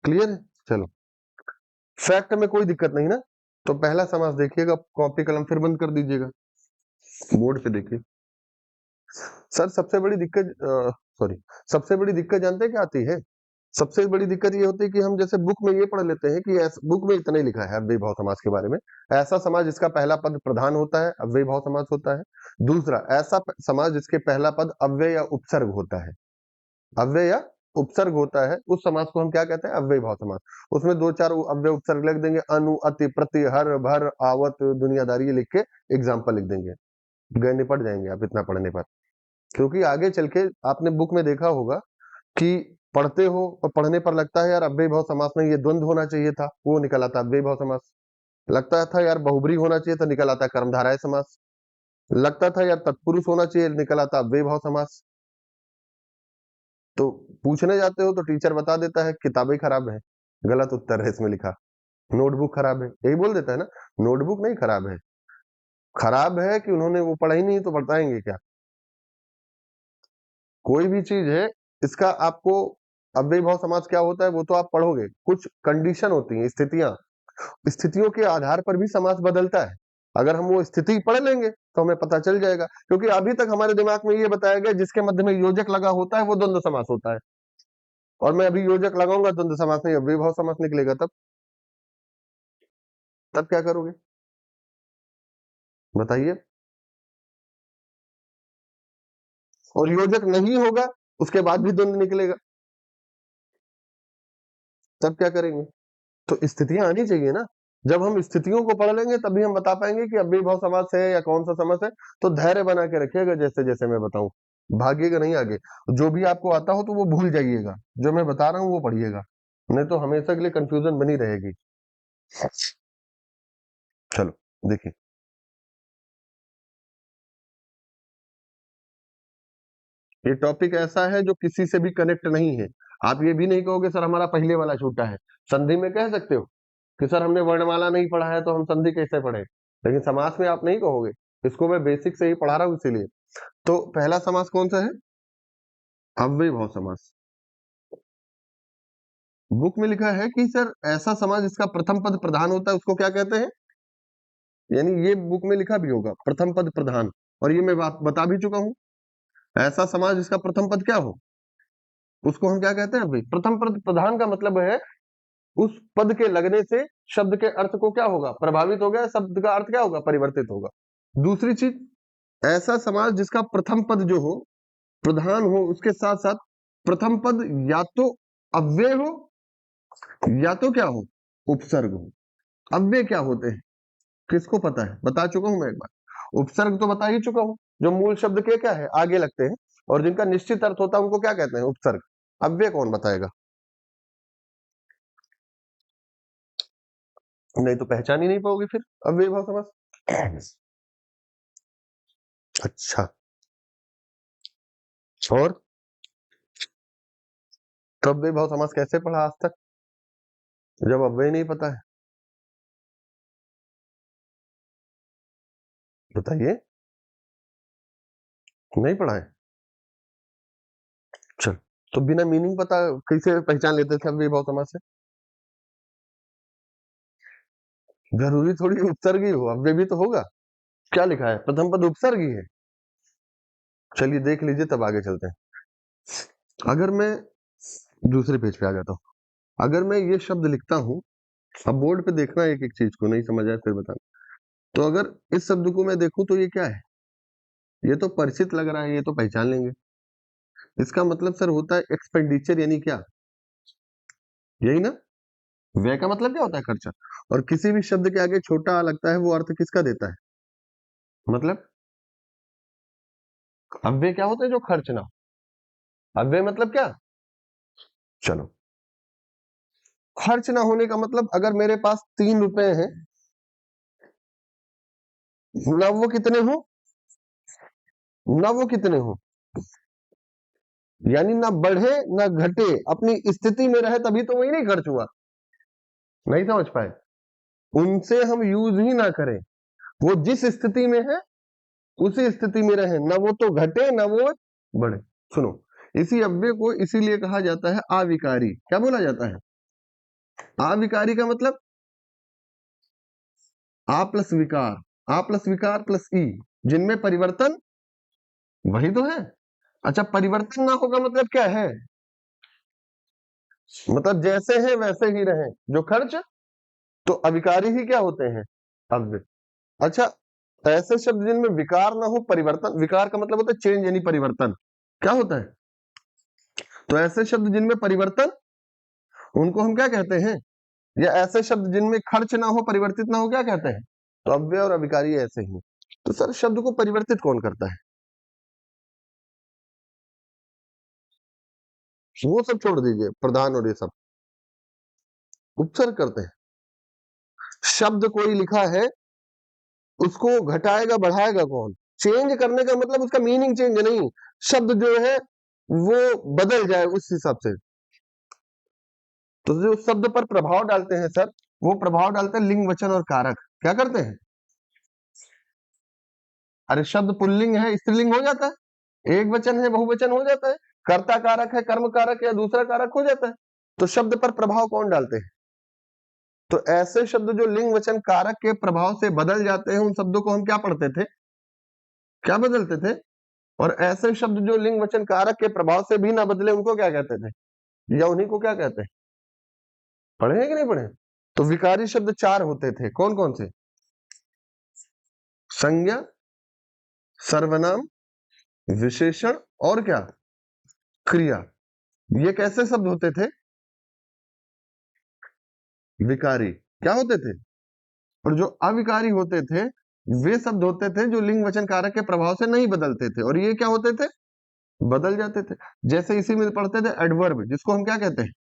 क्लियर है? चलो, फैक्ट में कोई दिक्कत नहीं ना। तो पहला समास देखिएगा, कॉपी कलम फिर बंद कर दीजिएगा, बोर्ड पे देखिए। सर सबसे बड़ी दिक्कत, सॉरी, सबसे बड़ी दिक्कत जानते हैं क्या आती है? सबसे बड़ी दिक्कत ये होती है कि हम जैसे बुक में ये पढ़ लेते हैं कि बुक में इतना ही लिखा है अव्ययी भाव समास के बारे में। ऐसा समाज जिसका पहला पद प्रधान होता है, अव्ययी भाव समास होता है। दूसरा, ऐसा समाज जिसके पहला पद अव्यय या उपसर्ग होता है, अव्यय या उपसर्ग होता है, उस समास को हम क्या कहते हैं, अव्ययी भाव समास। उसमें 2-4 अव्यय उपसर्ग लिख देंगे, अनु, अति, प्रति, हर, भर, आवत, दुनियादारी लिख के एग्जाम्पल लिख देंगे, गए निपट जाएंगे आप इतना पढ़ने पर। क्योंकि आगे चल के आपने बुक में देखा होगा कि पढ़ते हो और पढ़ने पर लगता है यार अव्ययी भाव समास में ये द्वंद्व होना चाहिए था, वो निकल आता अव्ययी भाव समास। लगता था यार बहुब्री होना चाहिए था, निकल आता कर्मधारय समास। लगता था यार तत्पुरुष होना चाहिए, निकल आता अव्ययी भाव समास। तो पूछने जाते हो तो टीचर बता देता है किताबें खराब है, गलत उत्तर है इसमें लिखा, नोटबुक खराब है, यही बोल देता है ना। नोटबुक नहीं खराब है, खराब है कि उन्होंने वो पढ़ा ही नहीं, तो बताएंगे क्या। कोई भी चीज है, इसका आपको अव्ययी भाव समास क्या होता है वो तो आप पढ़ोगे, कुछ कंडीशन होती है, स्थितियां, स्थितियों के आधार पर भी समास बदलता है। अगर हम वो स्थिति पढ़ लेंगे तो हमें पता चल जाएगा, क्योंकि अभी तक हमारे दिमाग में ये बताया गया जिसके मध्य में योजक लगा होता है वो द्वंद्व समास होता है, और मैं अभी योजक लगाऊंगा द्वंद्व समास नहीं, अव्ययी भाव समास निकलेगा, तब क्या करोगे बताइए। और योजक नहीं होगा उसके बाद भी द्वंद्व निकलेगा, तब क्या करेंगे। तो स्थितियां आनी चाहिए ना, जब हम स्थितियों को पढ़ लेंगे तभी हम बता पाएंगे कि अव्ययी भाव समास है या कौन सा समास है। तो धैर्य बना के रखिएगा, जैसे जैसे मैं बताऊं, भागिएगा नहीं आगे। जो भी आपको आता हो तो वो भूल जाइएगा, जो मैं बता रहा हूँ वो पढ़िएगा, नहीं तो हमेशा के लिए कंफ्यूजन बनी रहेगी। चलो देखिए, ये टॉपिक ऐसा है जो किसी से भी कनेक्ट नहीं है। आप ये भी नहीं कहोगे सर हमारा पहले वाला छूटा है, संधि में कह सकते हो कि सर हमने वर्णमाला नहीं पढ़ा है तो हम संधि कैसे पढ़े, लेकिन समास में आप नहीं कहोगे। इसको मैं बेसिक से ही पढ़ा रहा हूं इसीलिए। तो पहला समास कौन सा है, अव्ययी भाव समास। बुक में लिखा है कि सर ऐसा समास जिसका प्रथम पद प्रधान होता है उसको क्या कहते हैं, यानी ये बुक में लिखा भी होगा प्रथम पद प्रधान, और ये मैं बता भी चुका हूं। ऐसा समास जिसका प्रथम पद क्या हो उसको हम क्या कहते हैं, अभी प्रथम पद प्रधान का मतलब है उस पद के लगने से शब्द के अर्थ को क्या होगा, प्रभावित होगा, शब्द का अर्थ क्या होगा, परिवर्तित होगा। दूसरी चीज, ऐसा समास जिसका प्रथम पद जो हो प्रधान हो, उसके साथ साथ प्रथम पद या तो अव्यय हो या तो क्या हो, उपसर्ग हो। अव्यय क्या होते हैं, किसको पता है? बता चुका हूं मैं एक बार। उपसर्ग तो बता ही चुका हूं, जो मूल शब्द के क्या है, आगे लगते हैं और जिनका निश्चित अर्थ होता है उनको क्या कहते हैं, उपसर्ग। अव्यय कौन बताएगा? नहीं तो पहचान ही नहीं पाओगे फिर अव्ययीभाव समास। अच्छा, और तो अव्ययीभाव समास कैसे पढ़ा आज तक, जब अव्यय नहीं पता है? बताइए, नहीं पढ़ा है? चल, तो बिना मीनिंग पता कैसे पहचान लेते थे अव्ययीभाव समास से? जरूरी थोड़ी उपसर्ग ही हो, अव्यय भी तो होगा। क्या लिखा है, प्रथम पद उपसर्ग ही है। चलिए देख लीजिए, तब आगे चलते हैं। अगर मैं दूसरे पेज पे आ जाता हूँ, अगर मैं ये शब्द लिखता हूं, अब बोर्ड पे देखना एक एक चीज को, नहीं समझ आए फिर बताना। तो अगर इस शब्द को मैं देखूं तो ये क्या है, ये तो परिचित लग रहा है, ये तो पहचान लेंगे। इसका मतलब सर होता है एक्सपेंडिचर, यानी क्या, यही ना? व्यय का मतलब क्या होता है, खर्चा। और किसी भी शब्द के आगे छोटा आ लगता है, वो अर्थ किसका देता है, मतलब अव्यय क्या होता है, जो खर्च ना हो। अव्यय मतलब क्या, चलो, खर्च ना होने का मतलब, अगर मेरे पास 3 रुपए हैं, ना वो कितने हो, ना वो कितने हो, यानी ना बढ़े ना घटे, अपनी स्थिति में रहे, तभी तो वही नहीं खर्च हुआ। नहीं समझ पाए? उनसे हम यूज ही ना करें, वो जिस स्थिति में है उसी स्थिति में रहे, ना वो तो घटे ना वो बढ़े। सुनो, इसी अव्यय को इसीलिए कहा जाता है अविकारी। क्या बोला जाता है, अविकारी का मतलब आ प्लस विकार, आ प्लस विकार प्लस ई, जिनमें परिवर्तन, वही तो है। अच्छा, परिवर्तन ना होगा मतलब क्या है, मतलब जैसे है वैसे ही रहे, जो खर्च, तो अविकारी ही क्या होते हैं, अव्यय। अच्छा, ऐसे शब्द जिनमें विकार ना हो, परिवर्तन, विकार का मतलब होता है चेंज यानी परिवर्तन, क्या होता है, तो ऐसे शब्द जिनमें परिवर्तन, उनको हम क्या कहते हैं, या ऐसे शब्द जिनमें खर्च ना हो, परिवर्तित ना हो, क्या कहते हैं, तो अव्यय और अविकारी ऐसे ही। तो सर शब्द को परिवर्तित कौन करता है, वो सब छोड़ दीजिए, प्रधान और ये सब, उपसर्ग करते हैं। शब्द कोई लिखा है, उसको घटाएगा बढ़ाएगा कौन, चेंज करने का मतलब उसका मीनिंग चेंज नहीं, शब्द जो है वो बदल जाए उस हिसाब से। तो जो शब्द पर प्रभाव डालते हैं सर, वो प्रभाव डालते हैं लिंग वचन और कारक। क्या करते हैं, अरे शब्द पुल्लिंग है स्त्रीलिंग हो जाता है, एक वचन है बहुवचन हो जाता है, कर्ता कारक है कर्म कारक या दूसरा कारक हो जाता है। तो शब्द पर प्रभाव कौन डालते हैं, तो ऐसे शब्द जो लिंग वचन कारक के प्रभाव से बदल जाते हैं, उन शब्दों को हम क्या पढ़ते थे, क्या बदलते थे। और ऐसे शब्द जो लिंग वचन कारक के प्रभाव से भी ना बदले, उनको क्या कहते थे, या उन्हीं को क्या कहते हैं, पढ़े हैं कि नहीं पढ़े? तो विकारी शब्द 4 होते थे, कौन कौन से, संज्ञा, सर्वनाम, विशेषण और क्या, क्रिया। ये कैसे शब्द होते थे, विकारी, क्या होते थे। और जो अविकारी होते थे, वे शब्द होते थे जो लिंग वचन कारक के प्रभाव से नहीं बदलते थे, और ये क्या होते थे, बदल जाते थे। जैसे इसी में पढ़ते थे एडवर्ब, जिसको हम क्या कहते हैं,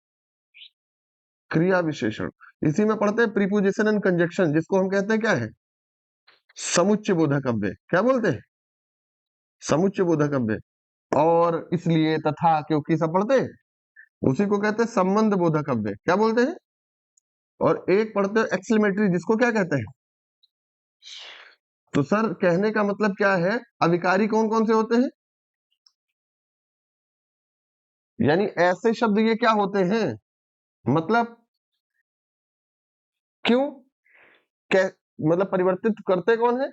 क्रिया विशेषण। इसी में पढ़ते हैं प्रीपोजिशन एंड कंजक्शन, जिसको हम कहते हैं क्या है, समुच्चय बोधक अव्यय। क्या बोलते हैं, समुच्चय बोधक अव्यय। और इसलिए, तथा, क्योंकि सब पढ़ते हैं, उसी को कहते हैं संबंध बोधक अव्यय। क्या बोलते हैं, और एक पढ़ते हैं एक्सक्लेमेटरी, जिसको क्या कहते हैं। तो सर कहने का मतलब क्या है, अविकारी कौन कौन से होते हैं, यानी ऐसे शब्द ये क्या होते हैं, मतलब क्यों, क्या, मतलब परिवर्तित करते कौन है,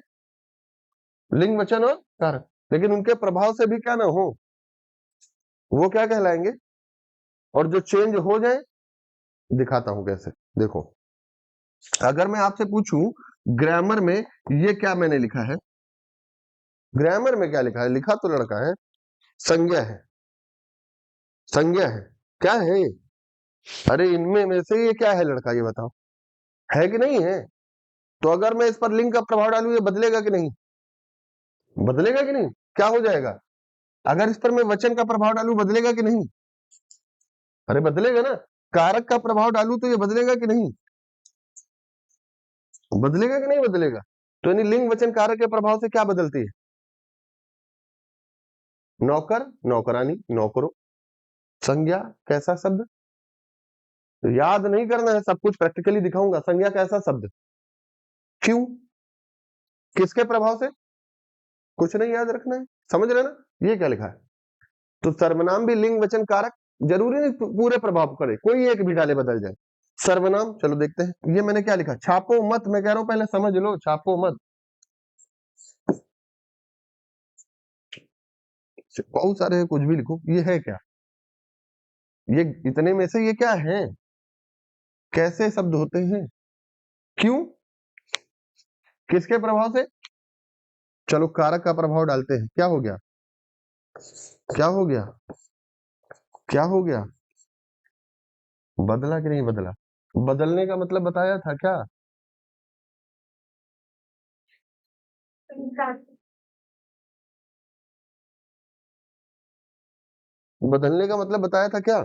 लिंग वचन और कारक, लेकिन उनके प्रभाव से भी क्या ना हो, वो क्या कहलाएंगे। और जो चेंज हो जाए, दिखाता हूं कैसे, देखो। अगर मैं आपसे पूछूं ग्रामर में ये क्या मैंने लिखा है, ग्रामर में क्या लिखा है, लिखा तो लड़का है, संज्ञा है, संज्ञा है, क्या है ये? अरे इनमें में से ये क्या है लड़का, ये बताओ, है कि नहीं है? तो अगर मैं इस पर लिंग का प्रभाव डालू, ये बदलेगा कि नहीं? बदलेगा कि नहीं? क्या हो जाएगा? अगर इस पर मैं वचन का प्रभाव डालू, बदलेगा कि नहीं? अरे बदलेगा ना। कारक का प्रभाव डालू तो ये बदलेगा कि नहीं? बदलेगा कि नहीं बदलेगा? तो यानी लिंग वचन कारक के प्रभाव से क्या बदलती है? नौकर, नौकरानी, नौकरो। संज्ञा कैसा शब्द? याद नहीं करना है, सब कुछ प्रैक्टिकली दिखाऊंगा। संज्ञा कैसा शब्द? क्यों? किसके प्रभाव से? कुछ नहीं याद रखना है, समझ रहे ना ये क्या लिखा है? तो सर्वनाम भी लिंग वचन कारक, जरूरी नहीं पूरे प्रभाव करे, कोई एक भी डाले बदल जाए। सर्वनाम चलो देखते हैं, ये मैंने क्या लिखा, छापो मत, मैं कह रहा हूं पहले समझ लो, छापो मत। बहुत सारे हैं, कुछ भी लिखो। ये है क्या? ये इतने में से ये क्या है? कैसे शब्द होते हैं? क्यों? किसके प्रभाव से? चलो कारक का प्रभाव डालते हैं, क्या हो गया? क्या हो गया? क्या हो गया? बदला कि नहीं बदला? बदलने का मतलब बताया था क्या? बदलने का मतलब बताया था क्या?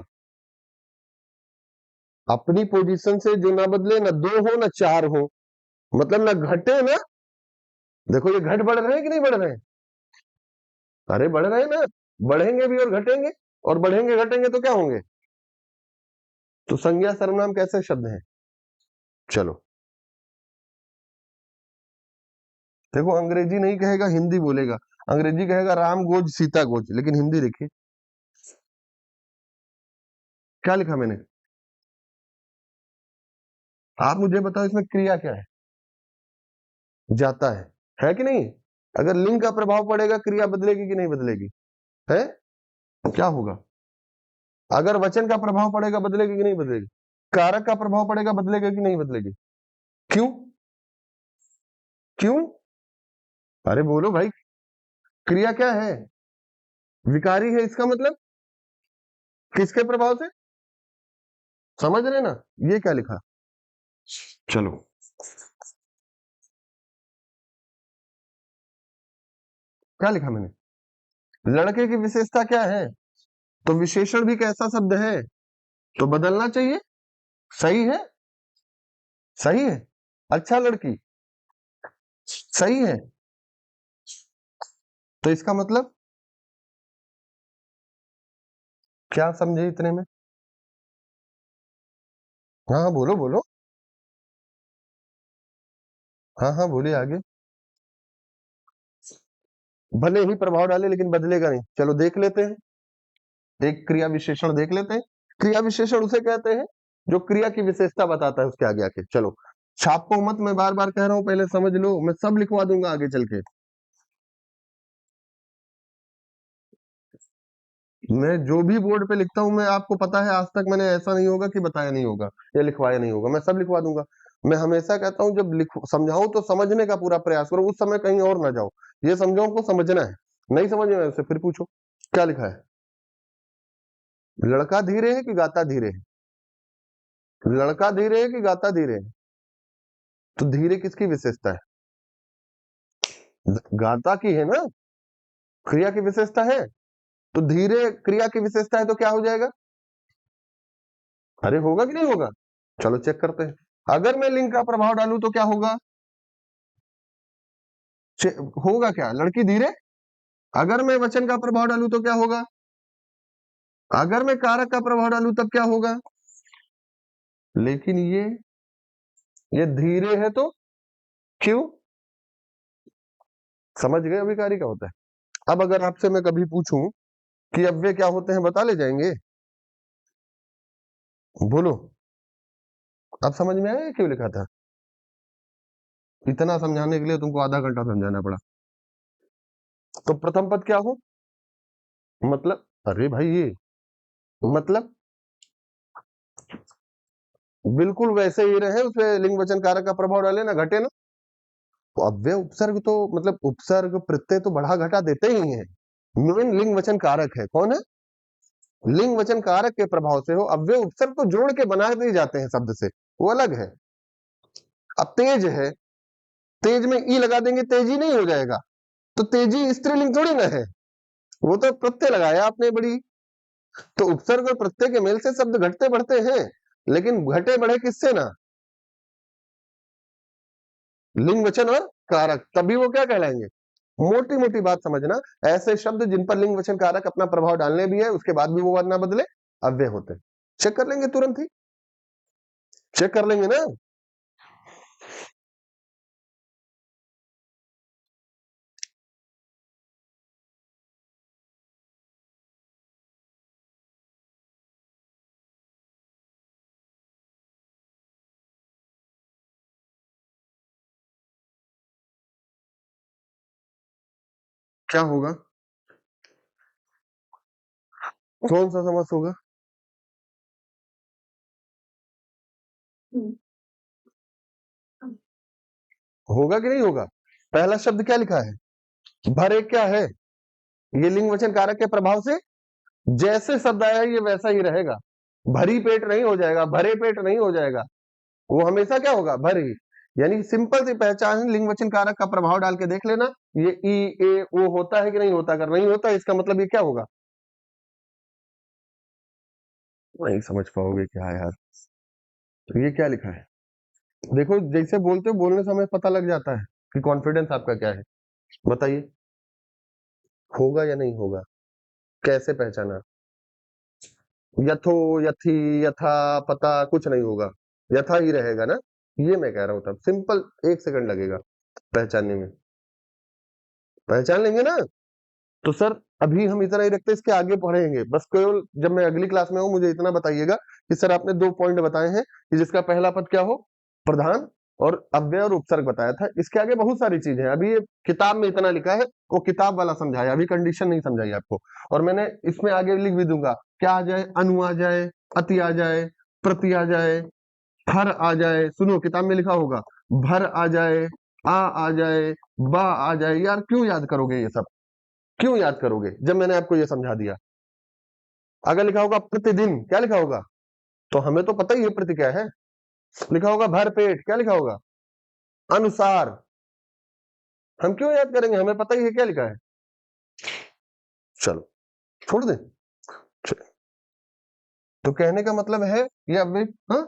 अपनी पोजीशन से जो ना बदले, ना दो हो ना चार हो, मतलब ना घटे ना। देखो ये घट बढ़ रहे हैं कि नहीं बढ़ रहे हैं? अरे बढ़ रहे हैं ना, बढ़ेंगे भी और घटेंगे, और बढ़ेंगे घटेंगे तो क्या होंगे? तो संज्ञा सर्वनाम कैसे शब्द हैं? चलो देखो, अंग्रेजी नहीं कहेगा, हिंदी बोलेगा। अंग्रेजी कहेगा राम गोज सीता गोज, लेकिन हिंदी देखिए क्या लिखा मैंने। आप मुझे बताओ इसमें क्रिया क्या है? जाता है कि नहीं? अगर लिंग का प्रभाव पड़ेगा, क्रिया बदलेगी कि नहीं बदलेगी? है? क्या होगा? अगर वचन का प्रभाव पड़ेगा, बदलेगी कि नहीं बदलेगी? कारक का प्रभाव पड़ेगा, बदलेगा कि नहीं बदलेगी? क्यों? क्यों? अरे बोलो भाई, क्रिया क्या है? विकारी है, इसका मतलब किसके प्रभाव से? समझ रहे ना ये क्या लिखा? चलो क्या लिखा मैंने, लड़के की विशेषता क्या है? तो विशेषण भी कैसा शब्द है? तो बदलना चाहिए। सही है, सही है। अच्छा लड़की, सही है। तो इसका मतलब क्या समझे इतने में? हाँ हाँ बोलो बोलो। हाँ हाँ बोलिए आगे। भले ही प्रभाव डाले लेकिन बदलेगा नहीं, चलो देख लेते हैं। एक क्रिया विशेषण देख लेते हैं। क्रिया विशेषण उसे कहते हैं जो क्रिया की विशेषता बताता है उसके आगे आके। चलो छापो मत, मैं बार बार कह रहा हूं, पहले समझ लो, मैं सब लिखवा दूंगा आगे चल के। मैं जो भी बोर्ड पे लिखता हूं, मैं आपको पता है आज तक मैंने ऐसा नहीं होगा कि बताया नहीं होगा या लिखवाया नहीं होगा, मैं सब लिखवा दूंगा। मैं हमेशा कहता हूं जब लिख समझाऊं तो समझने का पूरा प्रयास करो, उस समय कहीं और ना जाओ। ये समझाओ को समझना है, नहीं समझ में आए उससे फिर पूछो। क्या लिखा है? लड़का धीरे है कि गाता धीरे है? लड़का धीरे है कि गाता धीरे है? तो धीरे किसकी विशेषता है? गाता की है ना, क्रिया की विशेषता है। तो धीरे क्रिया की विशेषता है तो क्या हो जाएगा? अरे होगा कि नहीं होगा? चलो चेक करते हैं। अगर मैं लिंग का प्रभाव डालूं तो क्या होगा? होगा क्या, लड़की धीरे। अगर मैं वचन का प्रभाव डालूं तो क्या होगा? अगर मैं कारक का प्रभाव डालूं तब क्या होगा? लेकिन ये धीरे है तो क्यों? समझ गए अभिकारी का होता है। अब अगर आपसे मैं कभी पूछूं कि अव्यय क्या होते हैं, बता ले जाएंगे? बोलो। अब समझ में आया ये क्यों लिखा था? इतना समझाने के लिए तुमको आधा घंटा समझाना पड़ा। तो प्रथम पद क्या हो? मतलब, अरे भाई ये मतलब बिल्कुल वैसे ही रहे, उसमें लिंग वचन कारक का प्रभाव डाले ना घटे ना। तो अव्यय उपसर्ग तो मतलब उपसर्ग प्रत्यय तो बढ़ा घटा देते ही हैं। मेन लिंग वचन कारक है, कौन है? लिंग वचन कारक के प्रभाव से हो, अव्यय उपसर्ग तो जोड़ के बना दिए जाते हैं शब्द से, वो अलग है। अब तेज है, तेज में ई लगा देंगे तेजी नहीं हो जाएगा, तो तेजी स्त्रीलिंग थोड़ी ना है, वो तो प्रत्यय लगाया आपने बड़ी। तो उपसर्ग और प्रत्यय के मेल से शब्द घटते बढ़ते हैं, लेकिन घटे बढ़े किससे ना, लिंग वचन और कारक, तभी वो क्या कहलाएंगे। मोटी मोटी बात समझना, ऐसे शब्द जिन पर लिंग वचन कारक अपना प्रभाव डालने भी है, उसके बाद भी वो वर्ण ना बदले, अव्यय होते हैं। चेक कर लेंगे तुरंत ही, चेक कर लेंगे ना। क्या होगा, कौन सा समास होगा, होगा कि नहीं होगा। पहला शब्द क्या लिखा है, भरे, क्या है, ये लिंग वचन कारक के प्रभाव से जैसे शब्द आया ये वैसा ही रहेगा, भरी पेट नहीं हो जाएगा, भरे पेट नहीं हो जाएगा, वो हमेशा क्या होगा, भरी। यानी सिंपल सी पहचान है, लिंग वचन कारक का प्रभाव डाल के देख लेना, ये ई ए ओ होता है कि नहीं होता, अगर नहीं होता इसका मतलब ये क्या होगा, नहीं समझ पाओगे क्या यार। तो ये क्या लिखा है, देखो जैसे बोलते हो, बोलने से हमें पता लग जाता है कि कॉन्फिडेंस आपका क्या है, बताइए होगा या नहीं होगा, कैसे पहचाना। यथो, यथी, यथा, पता कुछ नहीं होगा, यथा ही रहेगा ना, ये मैं कह रहा हूं, तब सिंपल 1 सेकंड लगेगा पहचानने में, पहचान लेंगे ना। तो सर अभी हम इतना ही रखते हैं, इसके आगे पढ़ेंगे, बस केवल जब मैं अगली क्लास में हूं मुझे इतना बताइएगा कि सर आपने 2 पॉइंट बताए हैं कि जिसका पहला पद क्या हो, प्रधान, और अव्यय और उपसर्ग बताया था, इसके आगे बहुत सारी चीजें हैं, अभी ये किताब में इतना लिखा है, वो किताब वाला समझाया, अभी कंडीशन नहीं समझाई आपको। और मैंने इसमें आगे लिख भी दूंगा, क्या आ जाए, अनु आ जाए, अति आ जाए, प्रति आ जाए, हर आ जाए, सुनो किताब में लिखा होगा, भर आ जाए, आ जाए, बा आ जाए, यार क्यों याद करोगे ये सब, क्यों याद करोगे जब मैंने आपको ये समझा दिया। अगर लिखा होगा प्रतिदिन, क्या लिखा होगा, तो हमें तो पता ही है प्रति क्या है, लिखा होगा भर पेट, क्या लिखा होगा, अनुसार, हम क्यों याद करेंगे, हमें पता ही है क्या लिखा है। चलो छोड़ दें। तो कहने का मतलब है ये अव्यय, हाँ